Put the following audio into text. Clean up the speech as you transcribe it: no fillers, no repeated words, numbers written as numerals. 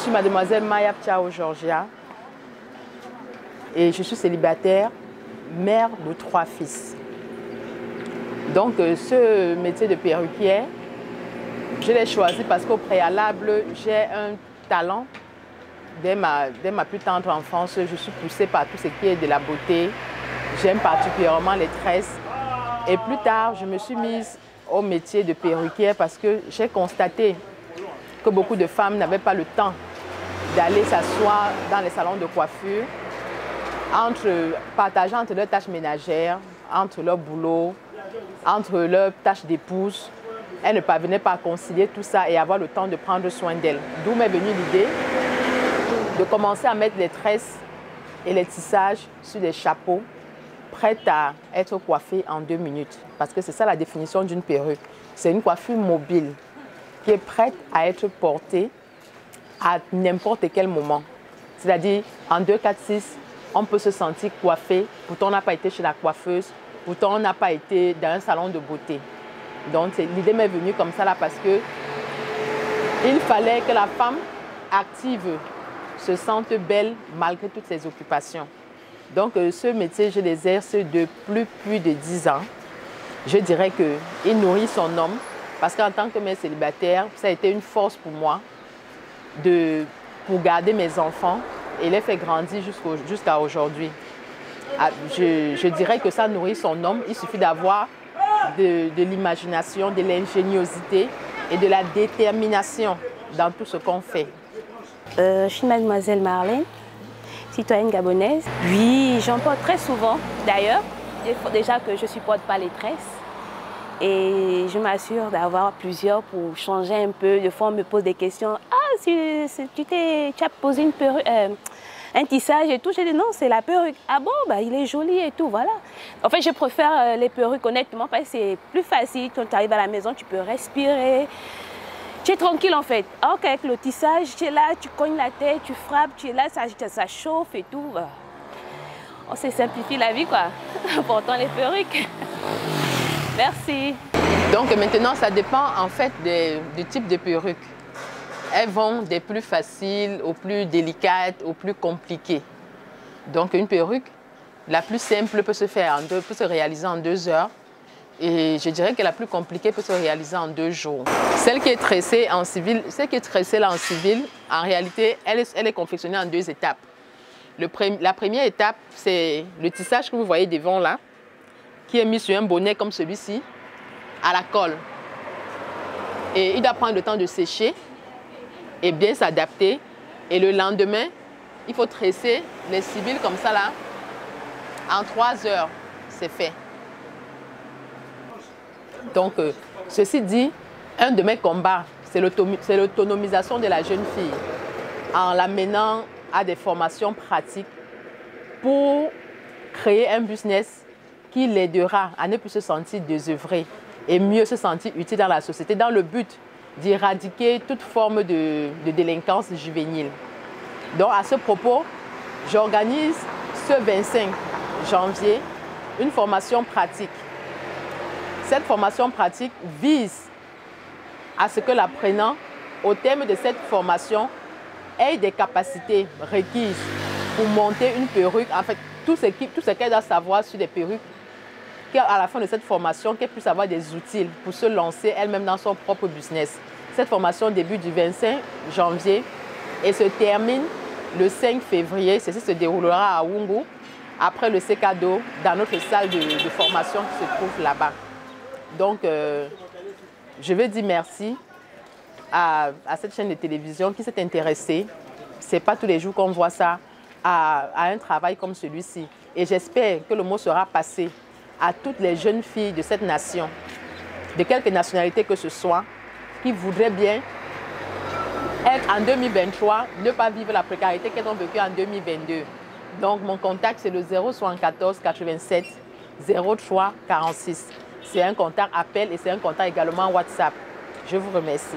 suis mademoiselle Maya Ptiao Georgia et je suis célibataire, mère de 3 fils. Donc ce métier de perruquier, je l'ai choisi parce qu'au préalable, j'ai un talent. Dès ma plus tendre enfance, je suis poussée par tout ce qui est de la beauté. J'aime particulièrement les tresses. Et plus tard, je me suis mise au métier de perruquier parce que j'ai constaté que beaucoup de femmes n'avaient pas le temps d'aller s'asseoir dans les salons de coiffure, partageant entre leurs tâches ménagères, entre leur boulot, entre leurs tâches d'épouse. Elles ne parvenaient pas à concilier tout ça et avoir le temps de prendre soin d'elles. D'où m'est venue l'idée de commencer à mettre les tresses et les tissages sur des chapeaux prêts à être coiffés en 2 minutes. Parce que c'est ça la définition d'une perruque. C'est une coiffure mobile qui est prête à être portée à n'importe quel moment. C'est-à-dire, en 2, 4, 6, on peut se sentir coiffé. Pourtant, on n'a pas été chez la coiffeuse. Pourtant, on n'a pas été dans un salon de beauté. Donc, l'idée m'est venue comme ça là parce que il fallait que la femme active se sente belle malgré toutes ses occupations. Donc, ce métier, je l'exerce depuis plus de 10 ans. Je dirais qu'il nourrit son homme parce qu'en tant que mère célibataire, ça a été une force pour moi pour garder mes enfants et les faire grandir jusqu'à aujourd'hui. Je dirais que ça nourrit son homme. Il suffit d'avoir de l'imagination, de l'ingéniosité et de la détermination dans tout ce qu'on fait. Je suis mademoiselle Marlène, citoyenne gabonaise. Oui, j'en porte très souvent d'ailleurs. Déjà que je ne supporte pas les tresses. Et je m'assure d'avoir plusieurs pour changer un peu. Des fois, on me pose des questions. Ah, tu as posé une perruque, un tissage et tout. J'ai dit non, c'est la perruque. Ah bon, bah, il est joli et tout, voilà. En fait, je préfère les perruques honnêtement parce que c'est plus facile. Quand tu arrives à la maison, tu peux respirer. Tu es tranquille en fait. Alors qu'avec le tissage, tu es là, tu cognes la tête, tu frappes, tu es là, ça chauffe et tout. On s'est simplifié la vie quoi, en portant les perruques. Merci. Donc maintenant, ça dépend en fait du type de perruque. Elles vont des plus faciles aux plus délicates, aux plus compliquées. Donc une perruque, la plus simple peut se réaliser en 2 heures. Et je dirais que la plus compliquée peut se réaliser en 2 jours. Celle qui est tressée en civil, en réalité, elle est confectionnée en 2 étapes. La première étape, c'est le tissage que vous voyez devant là, qui est mis sur un bonnet comme celui-ci, à la colle. Et il doit prendre le temps de sécher et bien s'adapter. Et le lendemain, il faut tresser les civils comme ça là. En 3 heures, c'est fait. Donc, ceci dit, un de mes combats, c'est l'autonomisation de la jeune fille en l'amenant à des formations pratiques pour créer un business qui l'aidera à ne plus se sentir désœuvrée et mieux se sentir utile dans la société dans le but d'éradiquer toute forme de délinquance juvénile. Donc, à ce propos, j'organise ce 25 janvier une formation pratique. Cette formation pratique vise à ce que l'apprenant, au terme de cette formation, ait des capacités requises pour monter une perruque. En fait, tout ce qu'elle doit savoir sur les perruques, qu'à la fin de cette formation, qu'elle puisse avoir des outils pour se lancer elle-même dans son propre business. Cette formation débute du 25 janvier et se termine le 5 février. Ceci se déroulera à Wungu, après le CKDO, dans notre salle de formation qui se trouve là-bas. Donc, je veux dire merci à cette chaîne de télévision qui s'est intéressée. Ce n'est pas tous les jours qu'on voit ça à un travail comme celui-ci. Et j'espère que le mot sera passé à toutes les jeunes filles de cette nation, de quelque nationalité que ce soit, qui voudraient bien être en 2023, ne pas vivre la précarité qu'elles ont vécue en 2022. Donc, mon contact, c'est le 074 87 03 46. C'est un contact appel et c'est un contact également WhatsApp. Je vous remercie.